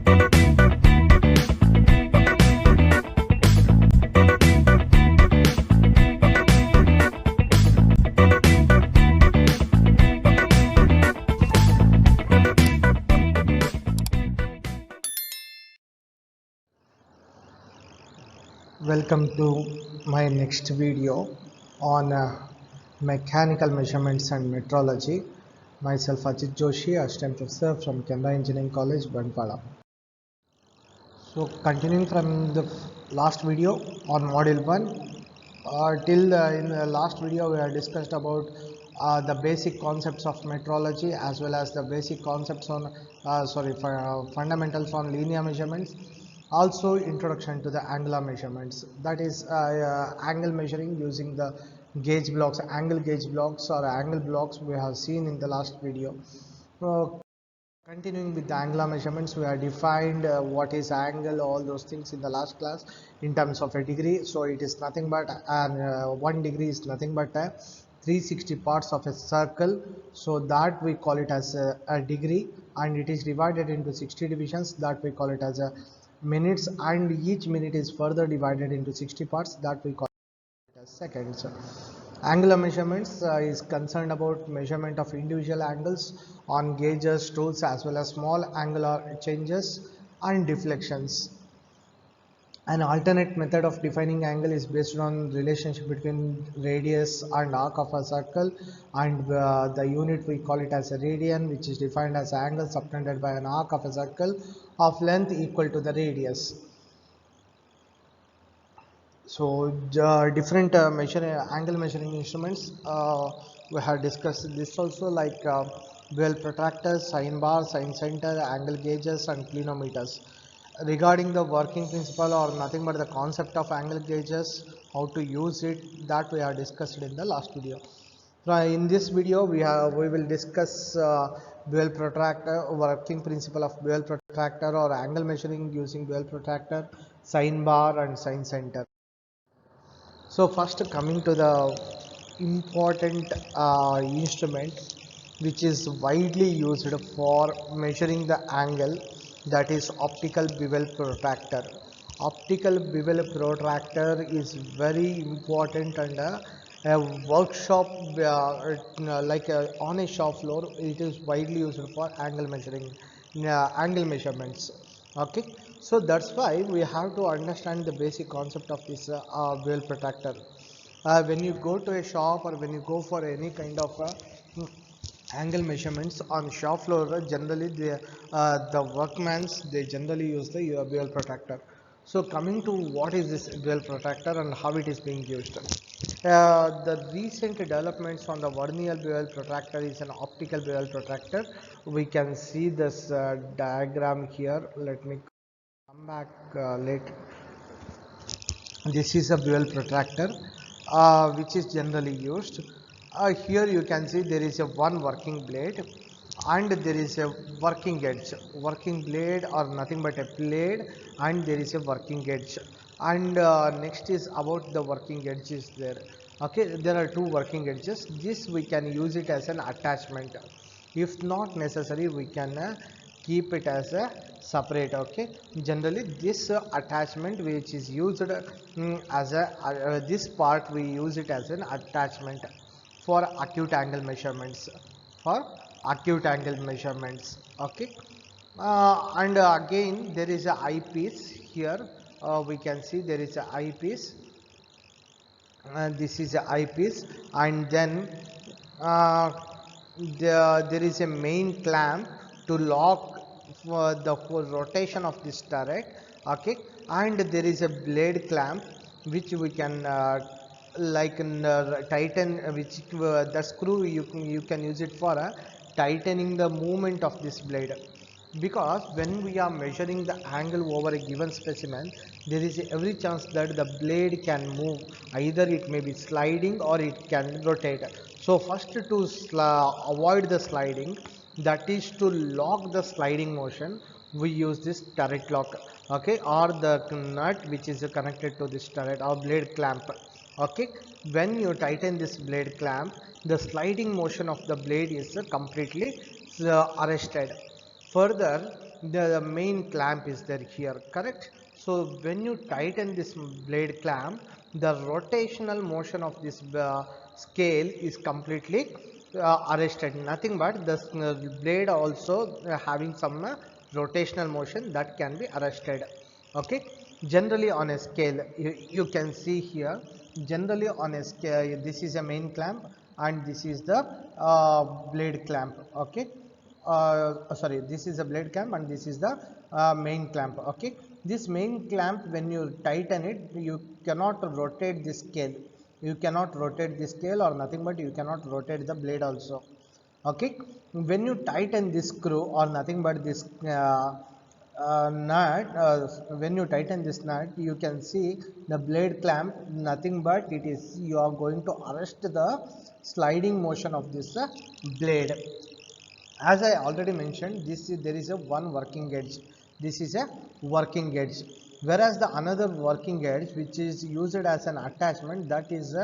Welcome to my next video on mechanical measurements and metrology. Myself Ajit Joshi, Assistant Professor from Canara Engineering College, Banpara. So continuing from the last video on Module 1, in the last video we have discussed about the basic concepts of metrology as well as the basic concepts on fundamentals on linear measurements, also introduction to the angular measurements, that is angle measuring using the gauge blocks, angle gauge blocks or angle blocks we have seen in the last video. Continuing with the angular measurements, we have defined what is angle, all those things in the last class in terms of a degree. So it is nothing but 1 degree is nothing but 360 parts of a circle. So that we call it as a degree, and it is divided into 60 divisions, that we call it as a minutes, and each minute is further divided into 60 parts, that we call it as seconds. Angular measurements is concerned about measurement of individual angles on gauges, tools, as well as small angular changes and deflections. An alternate method of defining angle is based on relationship between radius and arc of a circle, and the unit we call it as a radian, which is defined as angle subtended by an arc of a circle of length equal to the radius. So different angle measuring instruments, we have discussed this also, like dual protractors, sine bar, sine center, angle gauges and clinometers. Regarding the working principle or nothing but the concept of angle gauges, how to use it, that we have discussed in the last video. In this video we will discuss dual protractor, working principle of dual protractor or angle measuring using dual protractor, sine bar and sine center. So first, coming to the important instrument which is widely used for measuring the angle, that is optical bevel protractor. Optical bevel protractor is very important, and a workshop on a shop floor it is widely used for angle measuring, angle measurements. Okay, so that's why we have to understand the basic concept of this bevel protractor. When you go to a shop or when you go for any kind of angle measurements on shop floor, generally the workmans, they generally use the bevel protractor. So coming to what is this bevel protractor and how it is being used. The recent developments on the vernier bevel protractor is an optical bevel protractor. We can see this diagram here. Let me come back later. This is a bevel protractor which is generally used. Here you can see there is a one working blade and there is a working edge. Working blade or nothing but a blade, and there is a working edge, and next is about the working edge is there. Okay, there are two working edges. This we can use it as an attachment. If not necessary, we can keep it as a separate. Okay, generally this attachment which is used as a this part we use it as an attachment for acute angle measurements, for acute angle measurements. Okay, and again there is a eyepiece here. We can see there is a eyepiece, and this is a eyepiece, and then there is a main clamp to lock the whole rotation of this turret. Okay, and there is a blade clamp which we can tighten, which the screw you can use it for tightening the movement of this blade, because when we are measuring the angle over a given specimen, there is every chance that the blade can move, either it may be sliding or it can rotate. So first, to avoid the sliding, that is to lock the sliding motion, we use this turret lock. Okay, or the nut which is connected to this turret or blade clamp. Okay, when you tighten this blade clamp, the sliding motion of the blade is completely arrested. Further, the main clamp is there here, correct? So when you tighten this blade clamp, the rotational motion of this scale is completely arrested. Nothing but the blade also having some rotational motion that can be arrested. Okay, generally on a scale, you can see here, generally on a scale, this is a main clamp and this is the blade clamp. Okay, sorry, this is a blade clamp and this is the main clamp. Okay, this main clamp, when you tighten it, you cannot rotate this scale, you cannot rotate the scale or nothing but you cannot rotate the blade also. Okay, when you tighten this screw or nothing but this nut, when you tighten this nut, you can see the blade clamp, nothing but it is, you are going to arrest the sliding motion of this blade. As I already mentioned, there is a one working edge, this is a working edge, whereas the another working edge which is used as an attachment, that is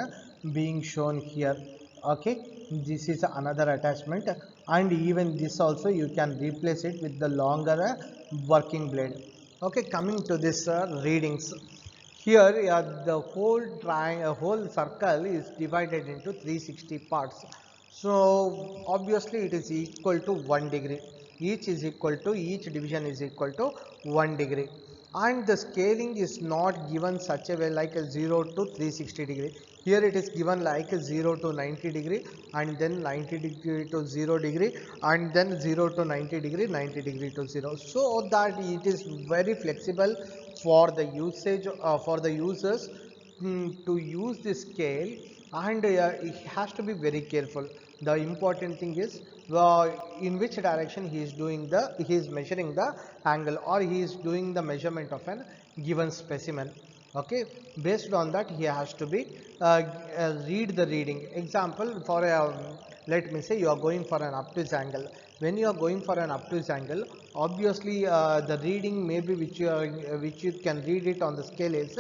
being shown here. Okay, this is another attachment, and even this also you can replace it with the longer working blade. Okay, coming to this readings, here the whole triangle, whole circle is divided into 360 parts. So obviously it is equal to 1 degree. Each is equal to, each division is equal to 1 degree. And the scaling is not given such a way like a 0 to 360 degree. Here it is given like a 0 to 90 degree and then 90 degree to 0 degree and then 0 to 90 degree, 90 degree to 0. So that it is very flexible for the usage, for the users to use this scale, and he has to be very careful. The important thing is in which direction he is doing the, he is measuring the angle or he is doing the measurement of an given specimen. Okay, based on that he has to be read the reading. Example, for a let me say you are going for an obtuse angle. When you are going for an obtuse angle, obviously the reading maybe which you can read it on the scale is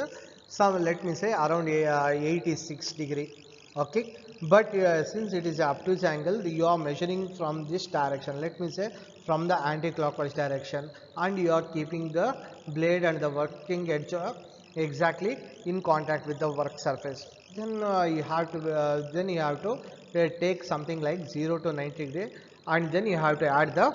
some, let me say around 86 degree. Okay, but since it is a obtuse angle, you are measuring from this direction, let me say from the anti-clockwise direction, and you are keeping the blade and the working edge exactly in contact with the work surface. Then you have to take something like 0 to 90 degree and then you have to add the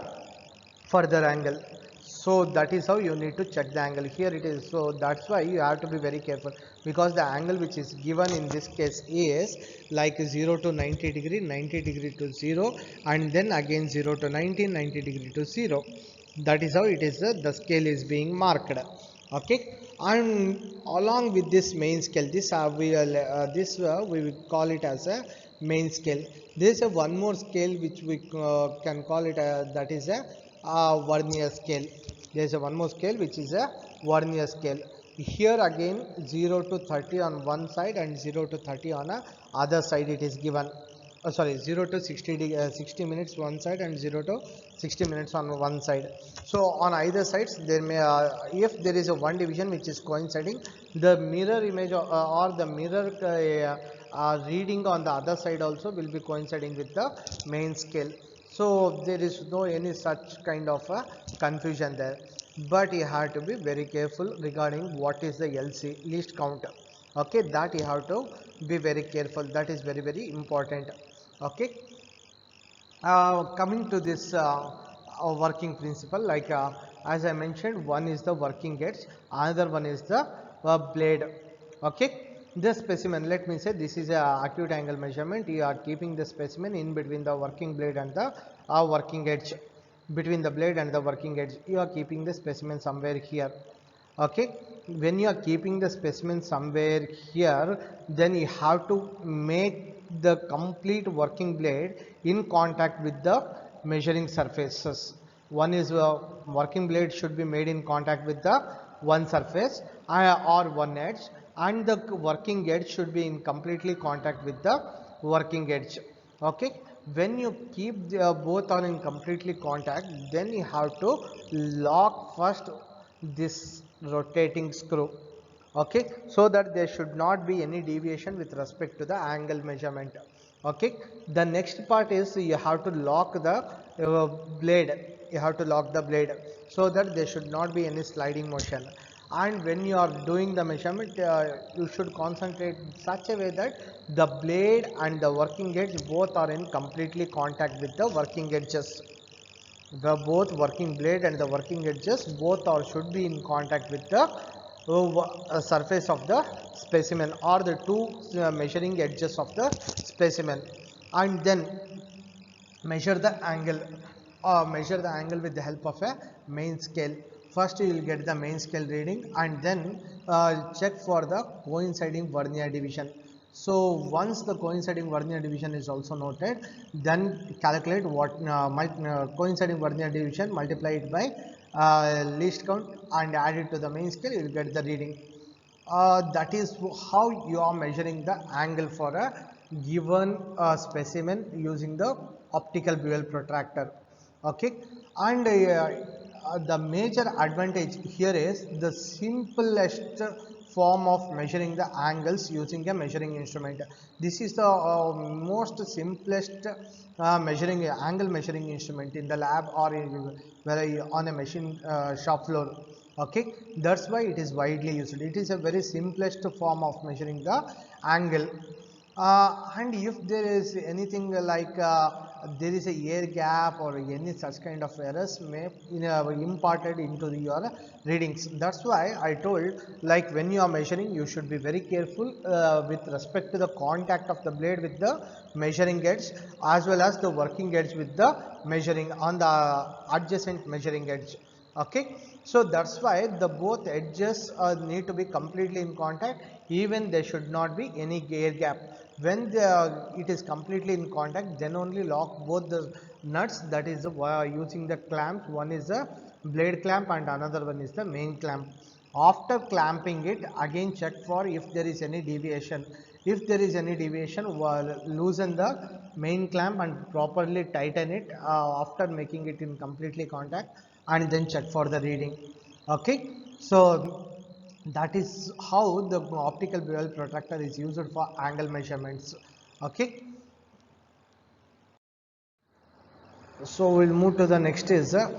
further angle. So that is how you need to check the angle. Here it is, so that's why you have to be very careful, because the angle which is given in this case is like 0 to 90 degree, 90 degree to 0, and then again 0 to 90, 90 degree to 0. That is how it is, the scale is being marked. Okay, and along with this main scale, we will call it as a main scale. There is a one more scale which we can call it that is a vernier scale. There is a one more scale which is a vernier scale. Here again 0 to 30 on one side and 0 to 30 on a other side it is given. Sorry, 0 to 60 minutes one side and 0 to 60 minutes on one side. So on either sides there may if there is a one division which is coinciding, the mirror image or the mirror reading on the other side also will be coinciding with the main scale. So there is no any such kind of confusion there, but you have to be very careful regarding what is the LC, least count. Okay, that you have to be very careful, that is very very important. Okay, coming to this working principle, like as I mentioned, one is the working edge, another one is the blade. Okay, this specimen, let me say this is a acute angle measurement. You are keeping the specimen in between the working blade and the working edge. Between the blade and the working edge you are keeping the specimen somewhere here. Okay, when you are keeping the specimen somewhere here, then you have to make the complete working blade in contact with the measuring surfaces. One is working blade should be made in contact with the one surface or one edge, and the working edge should be in completely contact with the working edge. Okay, when you keep both are in completely contact, then you have to lock first this rotating screw. Okay, so that there should not be any deviation with respect to the angle measurement. Okay, the next part is you have to lock the blade, you have to lock the blade. so that there should not be any sliding motion. And when you are doing the measurement, you should concentrate in such a way that the blade and the working edge both are in completely contact with the working edges. The both working blade and the working edges both are should be in contact with the surface of the specimen, or the two measuring edges of the specimen. And then measure the angle, measure the angle with the help of a main scale. First you will get the main scale reading, and then check for the coinciding vernier division. So once the coinciding vernier division is also noted, then calculate what coinciding vernier division, multiply it by least count and add it to the main scale, you will get the reading. That is how you are measuring the angle for a given specimen using the optical bevel protractor. Okay, and the major advantage here is the simplest form of measuring the angles using a measuring instrument. This is the most simplest measuring angle measuring instrument in the lab, or on a machine shop floor. Okay, that's why it is widely used. It is a very simplest form of measuring the angle. And if there is anything like there is a air gap or any such kind of errors may imparted into your readings. That's why I told, like when you are measuring, you should be very careful with respect to the contact of the blade with the measuring edge, as well as the working edge with the measuring on the adjacent measuring edge. Okay, so that's why the both edges need to be completely in contact, even there should not be any air gap. When it is completely in contact, then only lock both the nuts, that is using the clamps. One is the blade clamp and another one is the main clamp. After clamping it, again check for if there is any deviation. If there is any deviation, loosen the main clamp and properly tighten it after making it in completely contact, and then check for the reading. Okay, so that is how the optical bevel protractor is used for angle measurements. Okay, so we'll move to the next is the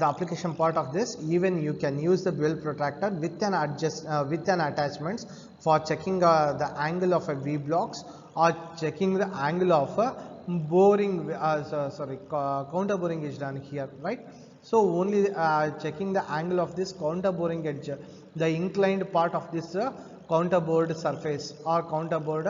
application part of this. Even you can use the bevel protractor with an attachments for checking the angle of a V blocks, or checking the angle of a boring counter boring is done here, right? So only checking the angle of this counter boring edge, the inclined part of this counter bored surface or counter bored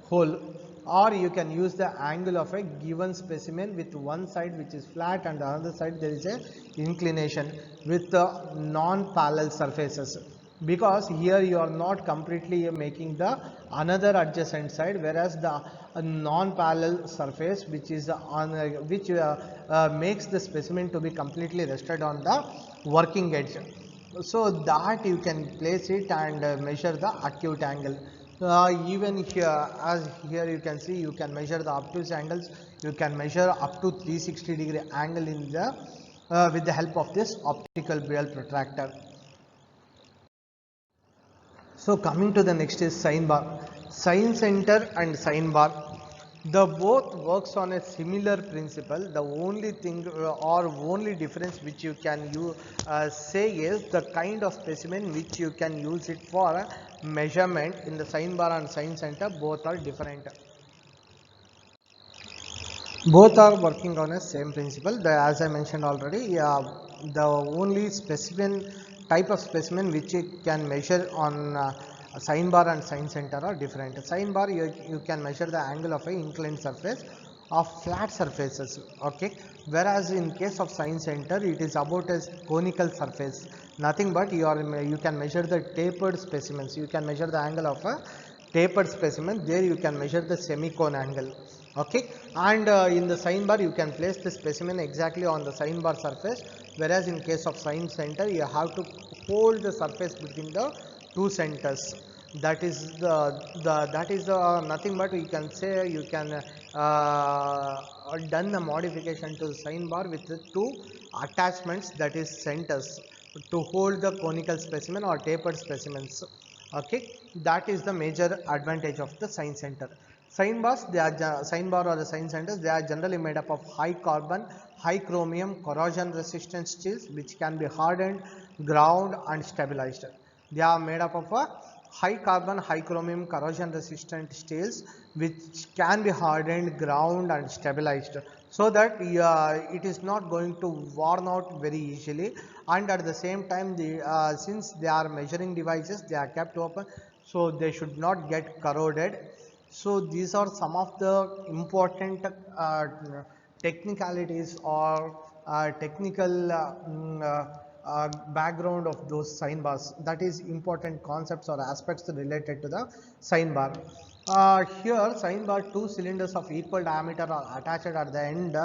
hole. Or you can use the angle of a given specimen with one side which is flat and the other side there is a inclination with the non-parallel surfaces, because here you are not completely making the another adjacent side, whereas the non-parallel surface which is on which makes the specimen to be completely rested on the working edge, so that you can place it and measure the acute angle. Even here, as here you can see, you can measure the obtuse angles. You can measure up to 360-degree angle in the with the help of this optical bevel protractor. So coming to the next is sign bar. Sign center and sign bar, the both works on a similar principle. The only thing or only difference which you can say is the kind of specimen which you can use it for measurement. In the sign bar and sign center, both are different. Both are working on a same principle. As I mentioned already, the only specimen type of specimen which you can measure on sign bar and sign center are different. Sign bar, you can measure the angle of a inclined surface of flat surfaces. Okay, whereas in case of sign center, it is about a conical surface. Nothing but you can measure the tapered specimens. You can measure the angle of a tapered specimen. There you can measure the semicone angle. Okay, and in the sign bar you can place the specimen exactly on the sign bar surface, whereas in case of sign center you have to hold the surface between the two centers. That is nothing but you can say you can done the modification to the sign bar with the two attachments, that is centers, to hold the conical specimen or tapered specimens. Okay, that is the major advantage of the sign center. Sign bars, sign bar or the sign centers, they are generally made up of high carbon high chromium corrosion resistant steels which can be hardened, ground and stabilized. They are made up of a high carbon, high chromium corrosion resistant steels which can be hardened, ground and stabilized, so that it is not going to worn out very easily, and at the same time since they are measuring devices, they are kept open, so they should not get corroded. So these are some of the important technicalities or technical background of those sign bars, that is important concepts or aspects related to the sign bar. Here sign bar, two cylinders of equal diameter are attached at the end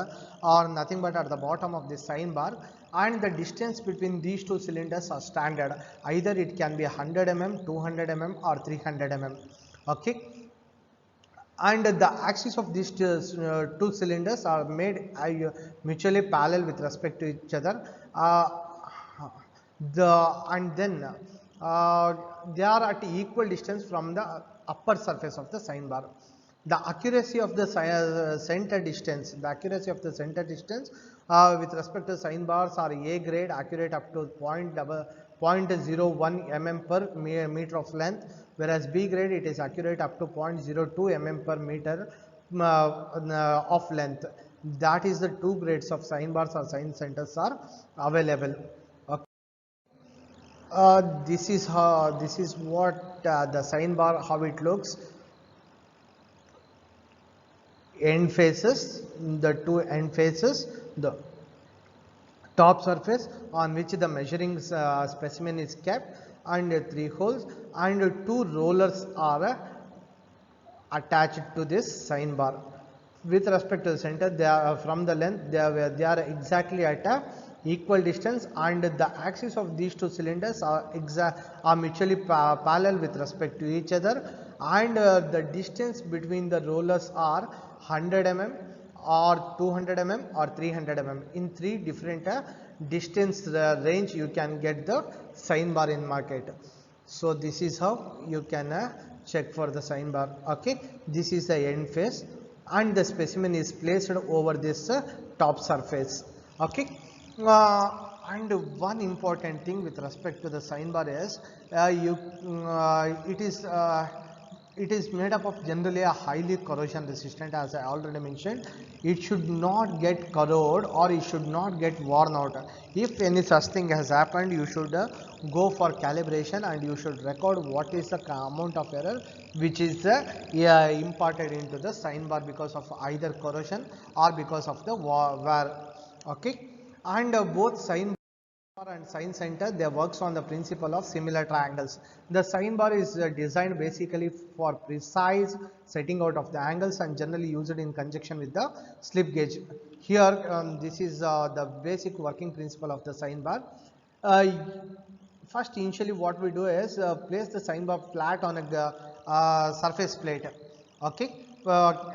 or nothing but at the bottom of this sign bar, and the distance between these two cylinders are standard, either it can be 100 mm, 200 mm or 300 mm. Okay, and the axis of these two cylinders are made mutually parallel with respect to each other, and then they are at equal distance from the upper surface of the sign bar. The accuracy of the center distance, with respect to sign bars are A grade, accurate up to 0.01 mm per meter of length, whereas B grade it is accurate up to 0.02 mm per meter of length. That is the two grades of sign bars or sign centers are available. Okay. This is what the sign bar, how it looks. End faces, the two end faces, the top surface on which the measuring specimen is kept, and three holes, and two rollers are attached to this sign bar. With respect to the center, they are from the length, they are exactly at a equal distance, and the axis of these two cylinders are mutually parallel with respect to each other, and the distance between the rollers are 100 mm or 200 mm or 300 mm. In three different distance range you can get the sign bar in market. So this is how you can check for the sign bar. Okay, this is the end face, and the specimen is placed over this top surface. Okay, and one important thing with respect to the sign bar is it is made up of generally a highly corrosion resistant, as I already mentioned. It should not get corroded or it should not get worn out. If any such thing has happened, you should go for calibration and you should record what is the amount of error which is imparted into the sign bar because of either corrosion or because of the wear. Okay, and both sign and sign center, they works on the principle of similar triangles. The sign bar is designed basically for precise setting out of the angles and generally used in conjunction with the slip gauge. Here this is the basic working principle of the sign bar. Uh, First, initially what we do is place the sign bar flat on a surface plate. Okay,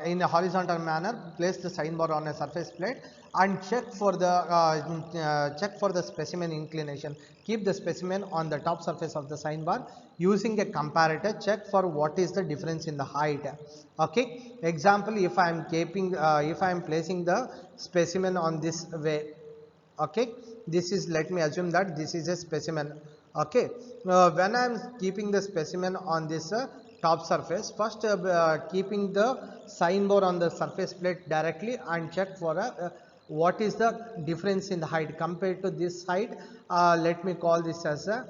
in a horizontal manner, place the sign bar on a surface plate and check for the specimen inclination. Keep the specimen on the top surface of the sign bar using a comparator. Check for what is the difference in the height. Okay, example, if I am keeping if I am placing the specimen on this way. Okay, this is, let me assume that this is a specimen. Okay, when I am keeping the specimen on this top surface, first keeping the sign bar on the surface plate directly and check for what is the difference in the height compared to this height. Let me call this as a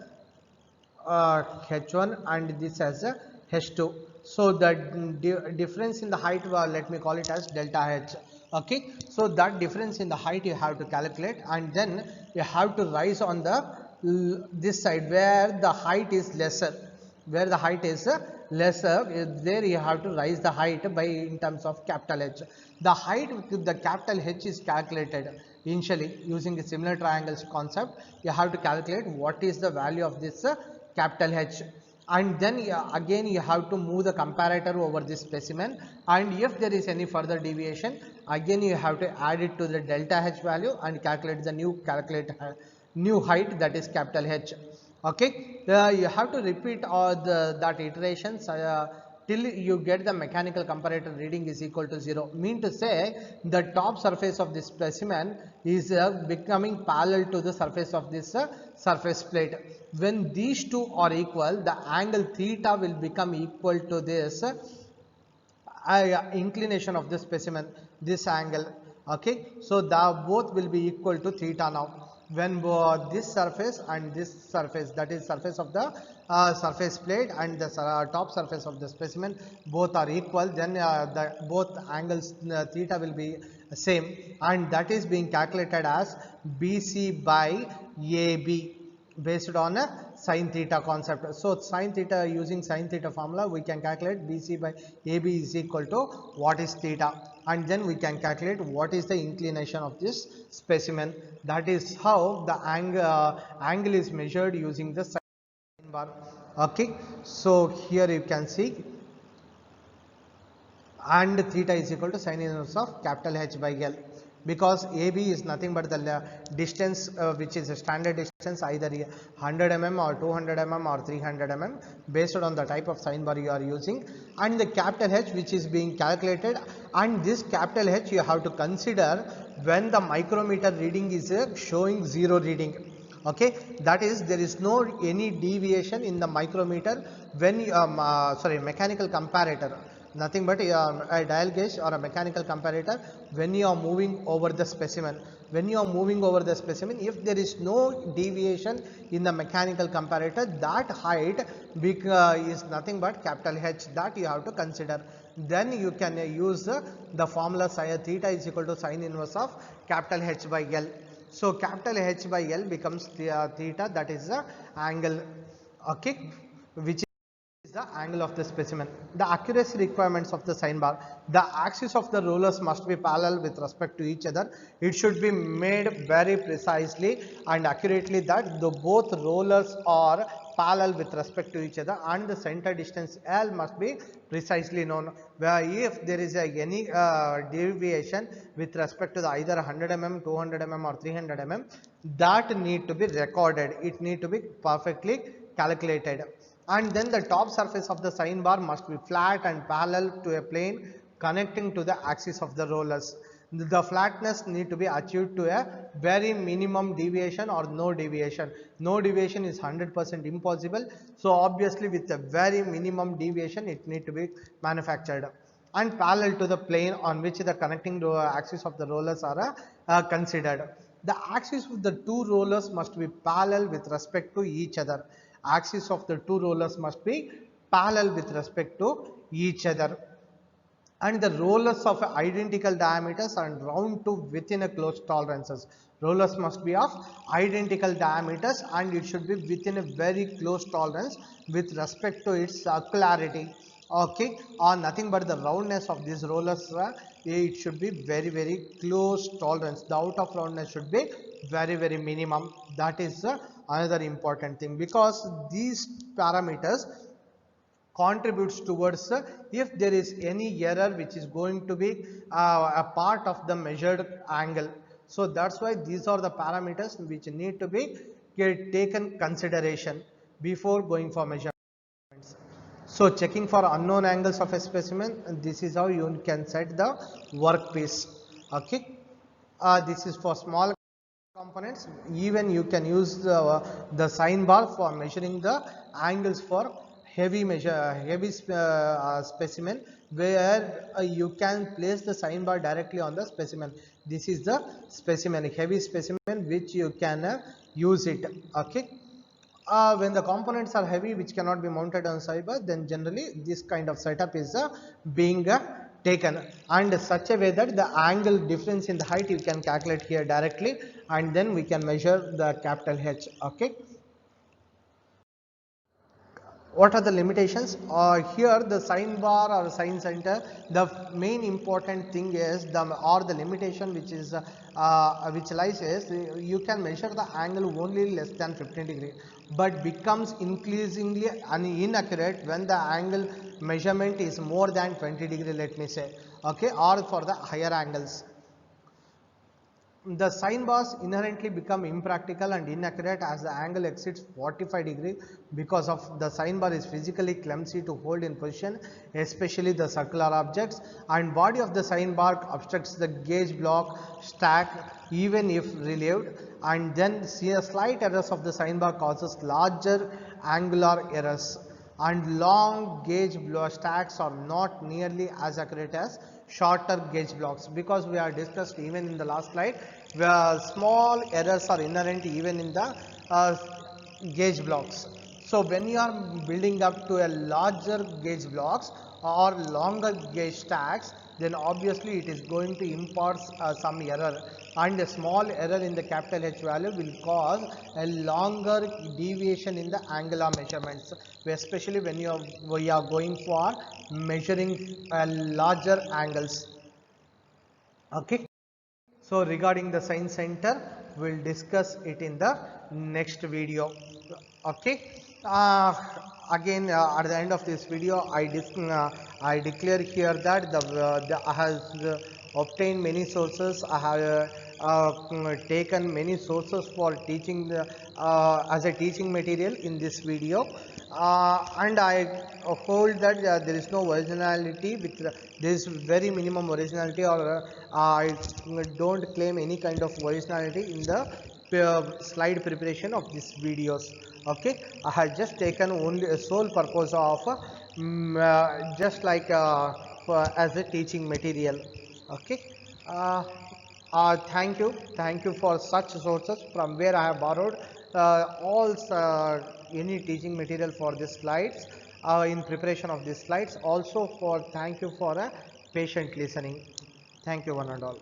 H1 and this as a H2. So the difference in the height, let me call it as delta H. Okay, so that difference in the height you have to calculate, and then you have to rise on the this side where the height is lesser. There you have to rise the height by in terms of capital H. The height with the capital H is calculated initially using a similar triangles concept. You have to calculate what is the value of this capital H, and then again you have to move the comparator over this specimen, and if there is any further deviation, again you have to add it to the delta H value and calculate the new height, that is capital H. Okay, you have to repeat all that iterations till you get the mechanical comparator reading is equal to 0. Mean to say the top surface of this specimen is becoming parallel to the surface of this surface plate. When these two are equal, the angle theta will become equal to this inclination of the specimen, this angle. Okay, so the both will be equal to theta now. When this surface and this surface, that is surface of the surface plate and the top surface of the specimen, both are equal, then the both angles theta will be same, and that is being calculated as BC by AB based on a sin theta concept. So sin theta, using sin theta formula, we can calculate BC by AB is equal to what is theta, and then we can calculate what is the inclination of this specimen. That is how the angle is measured using the sin bar. Okay, so here you can see, and theta is equal to sin inverse of capital H by L, because AB is nothing but the distance which is a standard distance, either 100 mm or 200 mm or 300 mm based on the type of sign bar you are using, and the capital H which is being calculated, and this capital H you have to consider when the micrometer reading is showing 0 reading. Okay, that is, there is no any deviation in the micrometer when mechanical comparator, nothing but a dial gauge or a mechanical comparator, when you are moving over the specimen. When you are moving over the specimen, if there is no deviation in the mechanical comparator, that height is nothing but capital H, that you have to consider. Then you can use the formula theta is equal to sin inverse of capital H by L. So capital H by L becomes theta, that is the angle, okay, which is the angle of the specimen. The accuracy requirements of the sign bar: the axis of the rollers must be parallel with respect to each other. It should be made very precisely and accurately that the both rollers are parallel with respect to each other, and the center distance L must be precisely known. Where if there is any deviation with respect to the either 100 mm, 200 mm or 300 mm, that need to be recorded. It need to be perfectly calculated. And then the top surface of the sign bar must be flat and parallel to a plane connecting to the axis of the rollers. The flatness need to be achieved to a very minimum deviation or no deviation. No deviation is 100% impossible. So obviously with a very minimum deviation it need to be manufactured, and parallel to the plane on which the connecting axis of the rollers are considered. The axis of the two rollers must be parallel with respect to each other. Axis of the two rollers must be parallel with respect to each other, and the rollers of identical diameters and round to within a close tolerances. Rollers must be of identical diameters and it should be within a very close tolerance with respect to its circularity. Okay, or nothing but the roundness of these rollers, it should be very close tolerance. The out of roundness should be very minimum. That is another important thing, because these parameters contributes towards if there is any error which is going to be a part of the measured angle. So that's why these are the parameters which need to be taken consideration before going for measurements. So checking for unknown angles of a specimen, this is how you can set the workpiece. Okay, this is for small components. Even you can use the sign bar for measuring the angles for heavy specimen, where you can place the sign bar directly on the specimen. This is the specimen, heavy specimen, which you can use it. Okay, when the components are heavy which cannot be mounted on sign bar, then generally this kind of setup is being taken, and such a way that the angle difference in the height you can calculate here directly, and then we can measure the capital H. Okay, what are the limitations? Here the sign bar or sign center, the main important thing is the limitation which is which lies is you can measure the angle only less than 15 degree, but becomes increasingly inaccurate when the angle measurement is more than 20 degree, let me say. Okay, or for the higher angles. The sine bars inherently become impractical and inaccurate as the angle exceeds 45 degrees because of the sine bar is physically clumsy to hold in position, especially the circular objects, and body of the sine bar obstructs the gauge block stack even if relieved, and then see a slight errors of the sine bar causes larger angular errors, and long gauge stacks are not nearly as accurate as shorter gauge blocks, because we are discussed even in the last slide where small errors are inherent even in the gauge blocks. So when you are building up to a larger gauge blocks or longer gauge stacks, then obviously it is going to impart some error, and a small error in the capital H value will cause a longer deviation in the angular measurements, especially when we are going for measuring larger angles. Okay. So regarding the science center, we'll discuss it in the next video. Okay. Again, at the end of this video, I declare here that I have obtained many sources. I have taken many sources for teaching as a teaching material in this video, and I hold that there is no originality with there is very minimum originality, or I don't claim any kind of originality in the slide preparation of these videos. Okay, I have just taken only a sole purpose of just like as a teaching material. Okay. uh, thank you for such sources from where I have borrowed all any teaching material for these slides in preparation of these slides. Also for thank you for a patient listening. Thank you one and all.